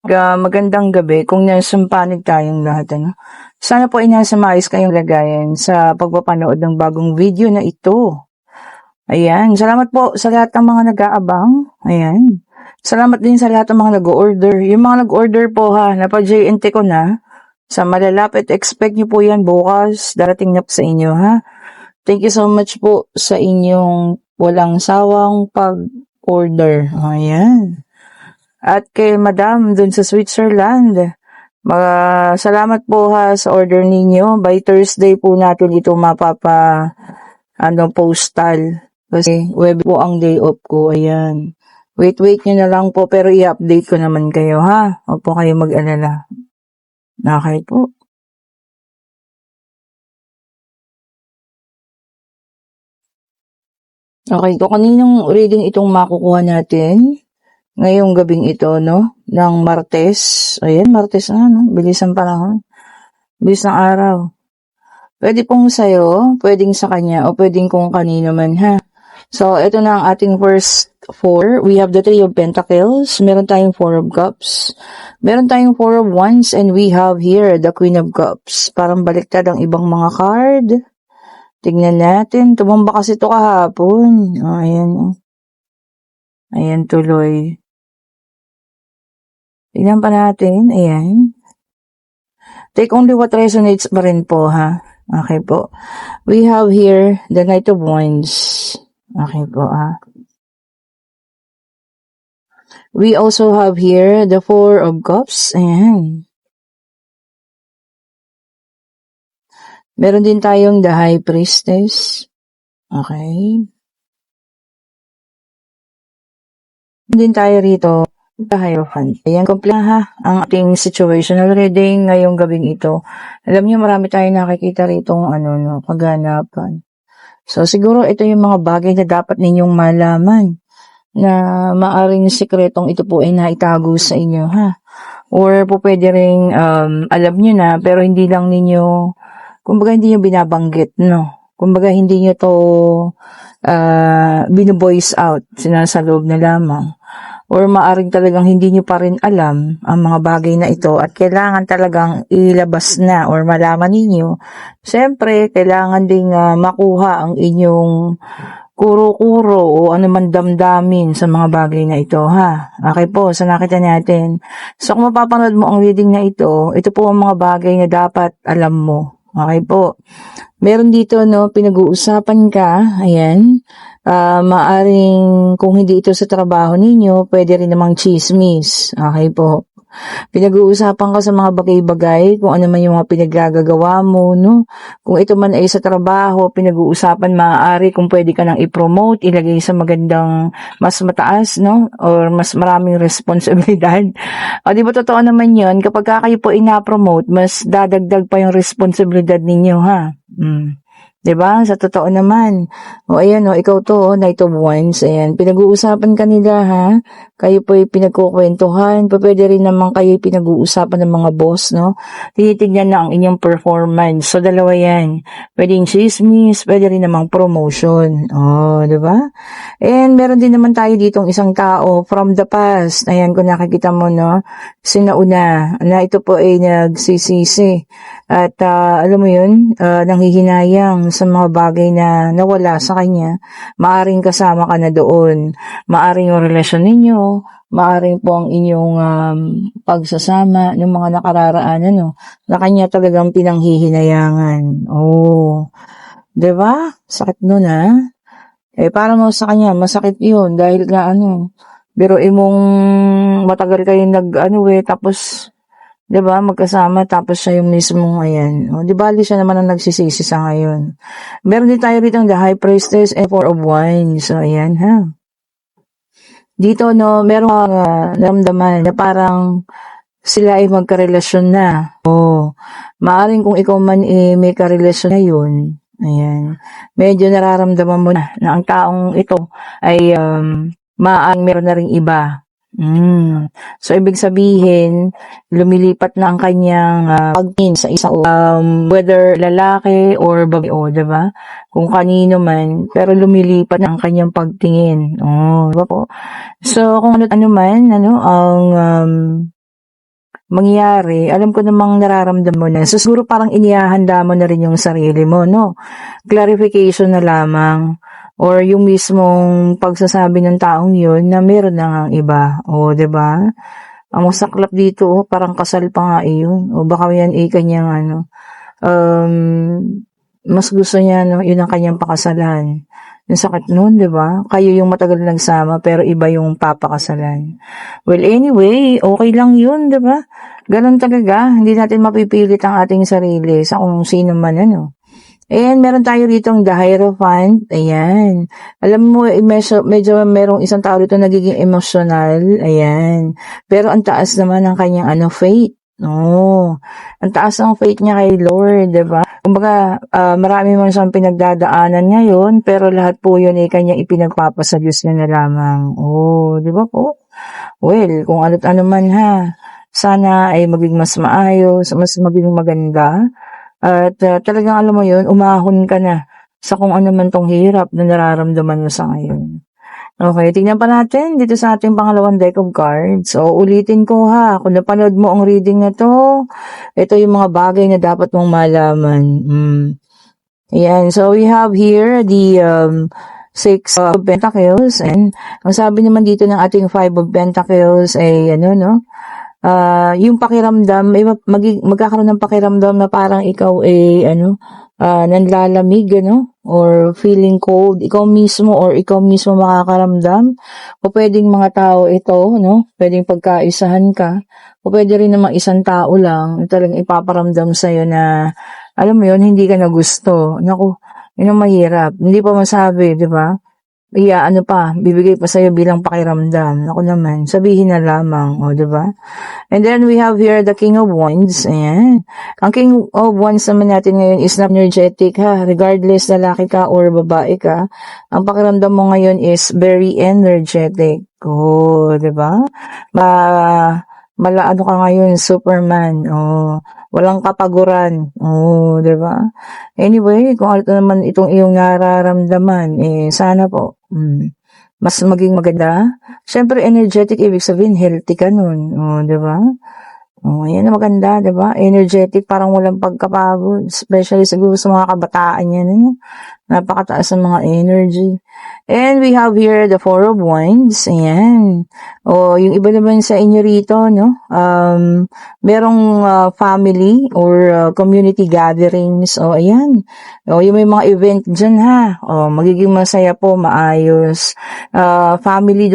Magandang gabi kung nasumpanig tayong lahat, ano. Sana po ay nasa maayos kayong lagayan sa pagpapanood ng bagong video na ito. Ayan, salamat po sa lahat ng mga nag-aabang. Ayan. Salamat din sa lahat ng mga nag-order. Yung mga nag-order po ha, napa-JNT ko na. Sa malalapit, expect nyo po yan bukas. Darating na po sa inyo ha. Thank you so much po sa inyong walang sawang pag-order. Ayan. At kay Madam dun sa Switzerland, salamat po ha sa order ninyo. By Thursday po natin ito postal. Kasi web po ang day off ko. Ayan. Wait nyo na lang po pero i-update ko naman kayo ha. Huwag po kayo mag-alala. Okay po. Okay, kung kaninong reading itong makukuha natin ngayong gabing ito, no? Ng Martes. Ayan, Martes na, no? Bilis ang panahon. Bilis ng araw. Pwede pong sa'yo, pwedeng sa kanya, o pwedeng kung kanino man, ha? So, ito na ang ating first 4. We have the 3 of Pentacles. Meron tayong 4 of Cups. Meron tayong 4 of Wands. And we have here the Queen of Cups. Parang baliktad ang ibang mga card. Tingnan natin. Tumamba kasi ito kahapon. Oh, ayan. Ayan tuloy. Tingnan pa natin. Ayan. Take only what resonates pa rin po, ha? Okay po. We have here the Knight of Wands. Okay po, ha? We also have here the 4 of Cups. Ayan. Meron din tayong the High Priestess. Okay. Meron din tayo rito the Hierophant. Ayan, complete ha, ang ating situational reading ngayong gabing ito. Alam niyo, marami tayong nakikita rito kaganapan. So, siguro ito yung mga bagay na dapat ninyong malaman na maaring sikretong ito po ay naitago sa inyo, ha? Or po pwede rin alam nyo na, pero hindi lang ninyo, kumbaga hindi nyo binabanggit, no? Kumbaga hindi nyo to bino-voice out, sinasa loob na lamang. Or maaring talagang hindi nyo pa rin alam ang mga bagay na ito at kailangan talagang ilabas na or malaman ninyo. Siyempre, kailangan ding makuha ang inyong kuro-kuro o anuman damdamin sa mga bagay na ito, ha? Okay po, so nakita natin. So kung mapapanood mo ang reading na ito po ang mga bagay na dapat alam mo. Okay po. Meron dito, no, pinag-uusapan ka, ayan. Maaring kung hindi ito sa trabaho ninyo, pwede rin namang chismis. Okay po. Pinag-uusapan ka sa mga bagay-bagay, kung ano man yung mga pinaggagawa mo, no? Kung ito man ay sa trabaho, pinag-uusapan maaari kung pwede ka nang i-promote, ilagay sa magandang, mas mataas, no? Or mas maraming responsibilidad. O, di ba totoo naman yun? Kapag kayo po ina-promote, mas dadagdag pa yung responsibilidad ninyo, ha? Diba? Sa totoo naman. O, ayan, ikaw to, Knight of Wands. Ayan, pinag-uusapan kanila, ha? Kayo po'y pinagkukwentuhan. Pwede rin naman kayo pinag-uusapan ng mga boss, no? Tinitignan na ang inyong performance. So, dalawa yan. Pwedeng chismis, pwede rin namang promotion. Oh, diba? And meron din naman tayo ditong isang tao from the past. Ayan, kung nakikita mo, no? Sinauna, na ito po ay nagsisisi. At alam mo yun, nanghihinayang sa mga bagay na nawala sa kanya. Maaring kasama ka na doon. Maaring yung relasyon ninyo, maaring po ang inyong pagsasama ng mga nakararaan, na kanya talagang pinanghihinayangan. Oh, diba? Sakit nun, ha? Para mo sa kanya, masakit yun dahil nga pero imong matagal kayong tapos, diba, magkasama, tapos siya yung mismong, ayan. O, di bali siya naman ang nagsisisi sa ngayon. Meron din tayo rito the High Priestess and 4 of Wands. So, ayan, ha. Dito, meron naramdaman na parang sila ay magkarelasyon na. O, maaring kung ikaw man may karelasyon na yun, ayan, medyo nararamdaman mo na ang taong ito ay maaring meron na ring iba. So, ibig sabihin, lumilipat na ang kanyang pagtingin sa isang whether lalaki or babae, diba? Kung kanino man, pero lumilipat na ang kanyang pagtingin. Oh, diba po? So, kung ano man, ang mangyari, alam ko namang nararamdaman mo na. So, siguro parang inihahanda mo na rin yung sarili mo, no? Clarification na lamang. Or yung mismong pagsasabi ng taong yun na meron na ngang iba. O, 'di ba? Ang masaklap dito, parang kasal pa nga iyon. O baka yan kanyang mas gusto niya, no, yun ang kanyang pakasalan. Yung sakit nun, di ba? Kayo yung matagal nagsama, pero iba yung papakasalan. Well, anyway, okay lang yun, di ba? Ganon talaga. Hindi natin mapipilit ang ating sarili sa kung sino man, ano. And meron tayo ritong the Hierophant. Ayan. Alam mo, medyo merong isang tao rito nagiging emotional. Ayan. Pero ang taas naman ng kanyang faith. No. Ang taas ng faith niya kay Lord, 'di ba? Kumbaga, marami man siyang pinagdadaanan ngayon, pero lahat po 'yun ay kanyang ipinagpapasa Diyos niya na lamang. Oh, 'di ba po? Well, kung ano't ano man ha, sana ay maging mas maayos, mas maging maganda. At talagang alam mo 'yun, umahon ka na sa kung ano man tong hirap na nararamdaman mo sa ngayon. Okay, tingnan pa natin dito sa ating pangalawang deck of cards. So, ulitin ko ha, kung napanood mo ang reading na to, ito yung mga bagay na dapat mong malaman. Ayan, so we have here the Six of Pentacles, and ang sabi naman dito ng ating Five of Pentacles ay yung pakiramdam, magkakaroon ng pakiramdam na parang ikaw ay nanlalamig, or feeling cold, ikaw mismo makakaramdam, o pwedeng mga tao ito, pwedeng pagkaisahan ka, o pwede rin namang isang tao lang, talagang ipaparamdam sa'yo na, alam mo yun, hindi ka na gusto. Naku, yun ang mahirap. Hindi pa masabi, di ba? Bibigay pa sa'yo bilang pakiramdam. Ako naman, sabihin na lamang, di ba? And then we have here the King of Wands. Ayan. Ang King of Wands naman natin ngayon is not energetic ha. Regardless lalaki ka or babae ka, ang pakiramdam mo ngayon is very energetic. Di ba? Ano ka ngayon, Superman. Walang kapaguran. Di ba? Anyway, kung ano naman itong iyong nararamdaman, sana po, mas maging maganda. Siyempre, energetic, ibig sabihin, healthy ka nun. Di ba? Yan na maganda, di ba? Energetic, parang walang pagkapagod. Especially siguro sa mga kabataan yan. Napakataas ng mga energy. And we have here the Four of Wands. Ayan. Yung iba naman sa inyo rito, merong family or community gatherings. Ayan. Yung may mga event dyan ha. Magiging masaya po, maayos. Family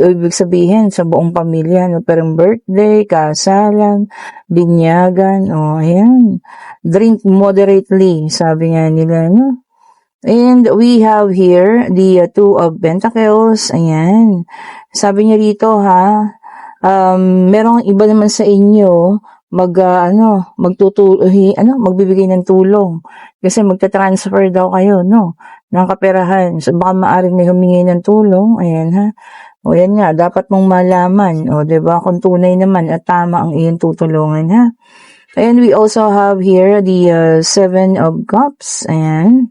ibig sabihin sa buong pamilya. Pero birthday, kasalan, binyagan. Ayan. Drink moderately, sabi nga nila, And we have here the Two of Pentacles. Ayan. Sabi niya rito ha, merong iba naman sa inyo magbibigay ng tulong. Kasi magta-transfer daw kayo, ng kaperahan. So baka maaring may humingi ng tulong. Ayan ha. Yan nga, dapat mong malaman. Diba? Kung tunay naman at tama ang iyong tutulungan ha. And we also have here the Seven of Cups. Ayan.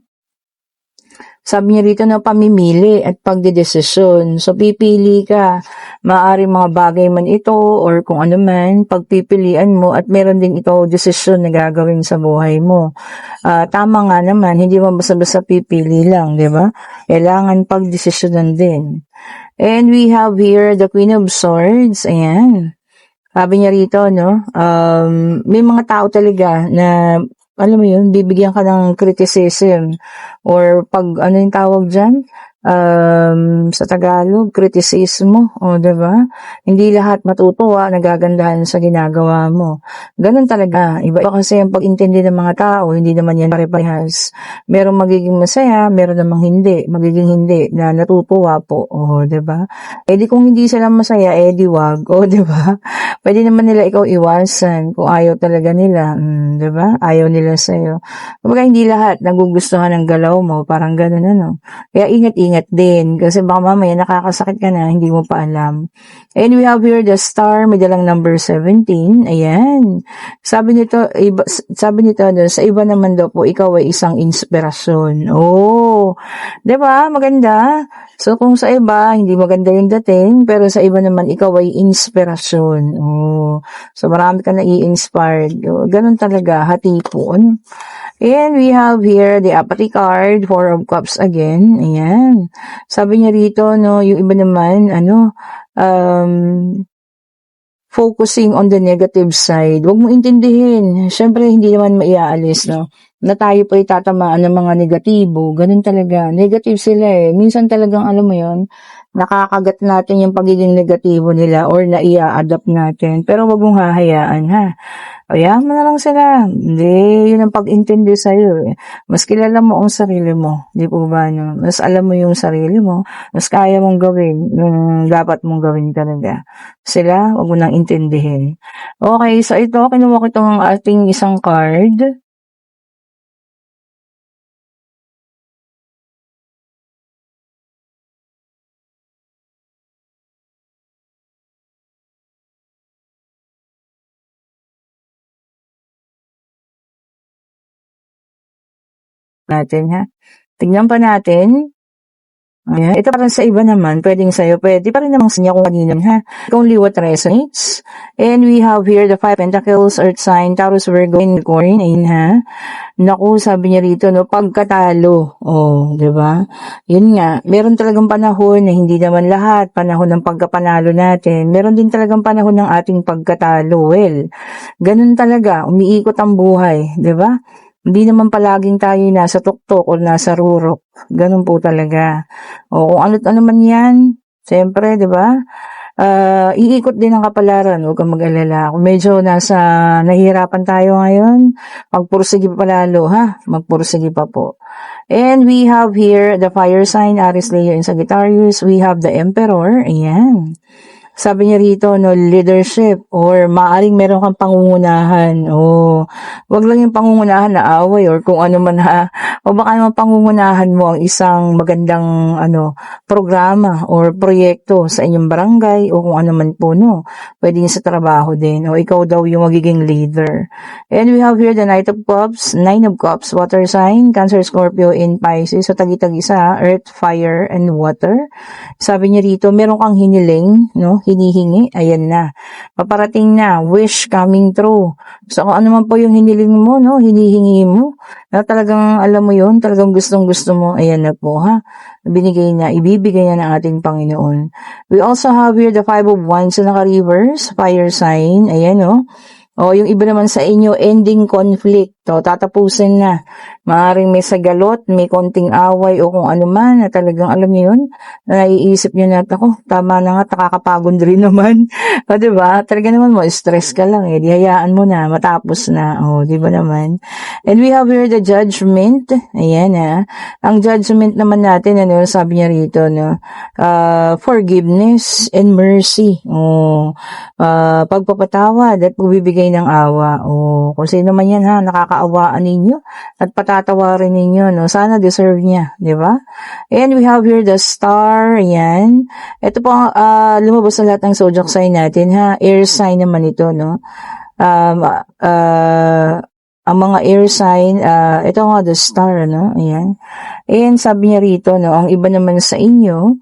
Sabi niya rito na pamimili at pagdedesisyon. So, pipili ka. Maaari mga bagay man ito or kung ano man, pagpipilian mo at meron din ito desisyon na gagawin sa buhay mo. Tama nga naman, hindi mo basta-basta pipili lang, di ba? Kailangan pagdesisyonan din. And we have here the Queen of Swords. Ayan. Sabi niya rito, may mga tao talaga na alam mo yun, bibigyan ka ng criticism or yung tawag dyan, sa Tagalog, kritisismo, diba? Hindi lahat matutuwa, nagagandahan sa ginagawa mo. Ganun talaga. Iba kasi ang pag-intindi ng mga tao, hindi naman yan pare-parehas. Merong magiging masaya, meron namang magiging hindi, na natutuwa po, diba? Di kung hindi sila masaya, di wag, diba? Pwede naman nila ikaw iwasan kung ayaw talaga nila, diba? Ayaw nila sa'yo. Kumbaga hindi lahat nagugustuhan ng galaw mo, parang ganun, Kaya ingat-ingat mag-ingat din. Kasi baka mamaya nakakasakit ka na, hindi mo pa alam. And we have here the star, may dalang number 17. Ayan. Sabi nito, sa iba naman daw po, ikaw ay isang inspirasyon. Oh, 'di ba? Maganda. So, kung sa iba, hindi maganda yung dating, pero sa iba naman, ikaw ay inspirasyon. Oh, so marami ka na i-inspired. Oh, ganun talaga, hatipon. And we have here the apathy card, 4 of cups again. Ayan. Sabi niya rito, no, yung iba naman, focusing on the negative side. Huwag mo intindihin. Siyempre, hindi naman maiaalis, no? Na tayo pa itatamaan ng mga negatibo. Ganun talaga. Negative sila eh. Minsan talagang, alam mo yon, nakakagat natin yung pagiging negatibo nila or naia-adapt natin. Pero wag mong hahayaan, ha? Hayaan mo na lang sila. Hindi, yun ang pag-intindi sa'yo eh. Mas kilala mo ang sarili mo. Di po ba? No? Mas alam mo yung sarili mo. Mas kaya mong gawin yung dapat mong gawin talaga. Sila, wag mo nang intindihin. Okay, so ito, kinuha ko itong ating isang card. Natin, ha? Tignan pa natin. Ayan. Ito parang sa iba naman, pwedeng sa'yo, pwede pa rin namang sa inyo kung kanino, ha? Only what resonates. And we have here the 5 Pentacles, Earth Sign, Taurus, Virgo, and Capricorn. Ayun, ha? Naku, sabi niya rito, no, pagkatalo. Oh, di ba? Yun nga, meron talagang panahon na hindi naman lahat, panahon ng pagkapanalo natin. Meron din talagang panahon ng ating pagkatalo. Well, ganun talaga, umiikot ang buhay, di ba? Hindi naman palaging tayo nasa tuktok o nasa rurok. Ganun po talaga. O kung ano't ano man yan, siyempre, di ba? Iikot din ang kapalaran. Huwag kang mag-alala. Kung medyo nahihirapan tayo ngayon, magpursige pa lalo, ha? Magpursige pa po. And we have here the fire sign, Aries, Leo, and Sagittarius. We have the Emperor. Ayan. Sabi niya rito, no, leadership or maaring meron kang pangungunahan. Oh, wag lang yung pangungunahan na away or kung ano man ha. O baka naman pangungunahan mo ang isang magandang programa or proyekto sa inyong barangay o kung ano man po, no. Pwede sa trabaho din o ikaw daw yung magiging leader. And we have here the Knight of Cups, 9 of Cups, water sign, Cancer, Scorpio, and Pisces. So tagi-tagi sa earth, fire, and water. Sabi niya rito, meron kang hiniling, no? Hinihingi, ayan na. Paparating na, wish coming true. So, kung ano man po yung hiniling mo, no, hinihingi mo, na talagang alam mo yun, talagang gustong-gusto mo, ayan na po, ha. Binigay na, ibibigay na ng ating Panginoon. We also have here the 5 of Wands na naka-reverse, fire sign, ayan, no. O, yung iba naman sa inyo, ending conflict. O, tatapusin na. Maaaring may sagalot, may konting away o kung ano man na talagang alam niyo yun, na naiisip niyo na, ako, tama na nga, nakakapagod rin naman. O, diba? Talaga naman mo, stress ka lang eh. Di hayaan mo na, matapos na. O, diba naman? And we have here the judgment. Ayan ha. Ang judgment naman natin, sabi niya rito, no? Forgiveness and mercy. O, pagpapatawad at pagbibigay ng awa. O, kung sino man yan ha, nakakaawaan ninyo at patatawarin ninyo, no? Sana deserve niya, di ba? And we have here the star, ayan. Ito po, lumabas sa lahat ng zodiac sign natin, ha? Air sign naman ito, no? Ang mga air sign, ito nga, the star, no? Ayan. And sabi niya rito, no? Ang iba naman sa inyo,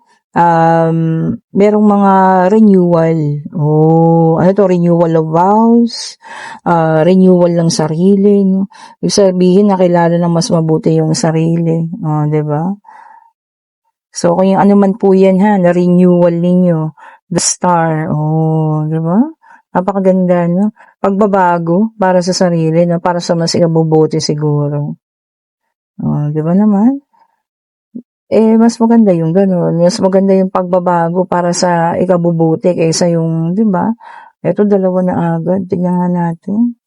merong mga renewal. Ano to? Renewal of vows, renewal ng sarili, no? Ibig sabihin, nakilala ng mas mabuti yung sarili. Diba? So, kung yung ano man po yan, ha, na renewal ninyo, the star, diba? Napakaganda, no? Pagbabago para sa sarili, no? Para sa mas ikabubuti siguro. Diba naman? Mas maganda yung gano'n. Mas maganda yung pagbabago para sa ikabubuti kaysa yung, di ba? Ito, dalawa na agad. Tingnan nga natin.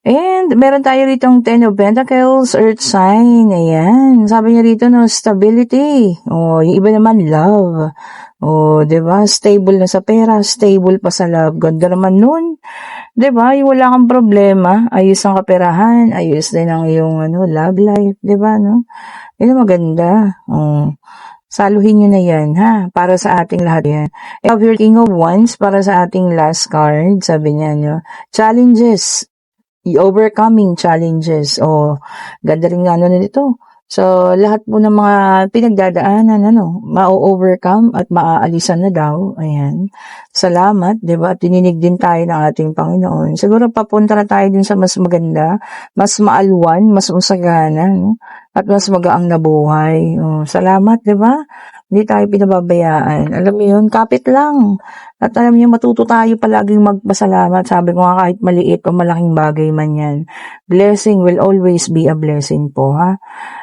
And, meron tayo ritong 10 of Pentacles, Earth sign. Ayan. Sabi niya rito, no, stability. Yung iba naman, love. Di ba? Stable na sa pera, stable pa sa love. Ganda naman nun. Di ba? Yung wala kang problema, ayos ang kaperahan, ayos din ang iyong, love life. Di ba, no? Yun ang maganda. Saluhin nyo na yan, ha? Para sa ating lahat yan. I have your King of Wands para sa ating last card. Sabi niya, no? Challenges. Overcoming challenges. Ganda rin nga nito. So, lahat po ng mga pinagdadaanan, ma-overcome at maaalisan na daw. Ayan. Salamat, di ba? Tininig din tayo ng ating Panginoon. Siguro papunta na tayo din sa mas maganda, mas maalwan, mas usagana, no? At mas magaang na buhay. Salamat, di ba? Hindi tayo pinababayaan. Alam mo yun, kapit lang. At alam niyo, matuto tayo palaging magpasalamat. Sabi ko nga, kahit maliit o malaking bagay man yan. Blessing will always be a blessing po, ha?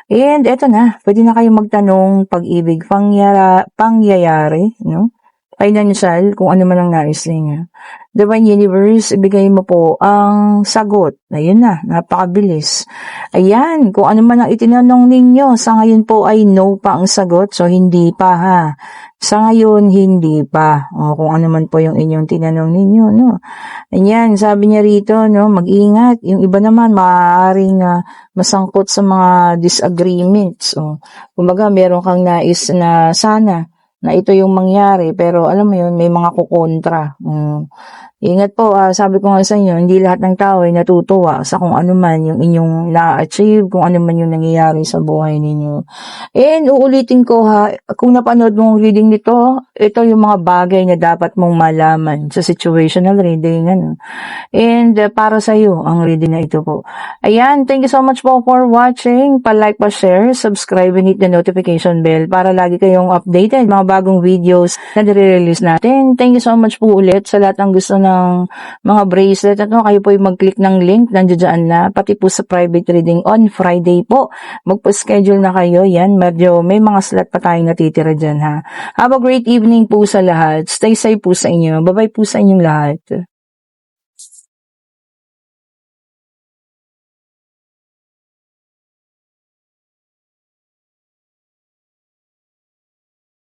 And eto na, pwede na kayong magtanong pag-ibig, pangyayari, no? Financial, kung ano man ang nais ninyo. Divine Universe, ibigay mo po ang sagot. Ayun na, napakabilis. Ayan, kung ano man ang itinanong ninyo, sa ngayon po ay no pa ang sagot, so hindi pa ha. Sa ngayon, hindi pa. Kung ano man po yung inyong tinanong ninyo, no. Ayan, sabi niya rito, no, mag-ingat. Yung iba naman, maaaring masangkot sa mga disagreements. Kumbaga, meron kang nais na sana na ito yung mangyari, pero alam mo yun, may mga kukontra. Ingat po, sabi ko nga sa inyo, hindi lahat ng tao ay natutuwa sa kung ano man yung inyong na-achieve, kung ano man yung nangyayari sa buhay ninyo. And uulitin ko ha, kung napanood mong reading nito, ito yung mga bagay na dapat mong malaman sa situational reading. And para sa iyo, ang reading na ito po. Ayan, thank you so much po for watching. Pa-like, pa-share, subscribe, and hit the notification bell para lagi kayong updated mga bagong videos na nire-release natin. Thank you so much po ulit sa lahat ng gusto ng mga bracelet. At kayo po yung mag-click ng link, nandiyan na, pati po sa private reading on Friday po. Magpa-schedule na kayo, yan, medyo may mga slot pa tayong natitira dyan ha. Have a great evening po sa lahat. Stay safe po sa inyo. Bye-bye po sa inyong lahat.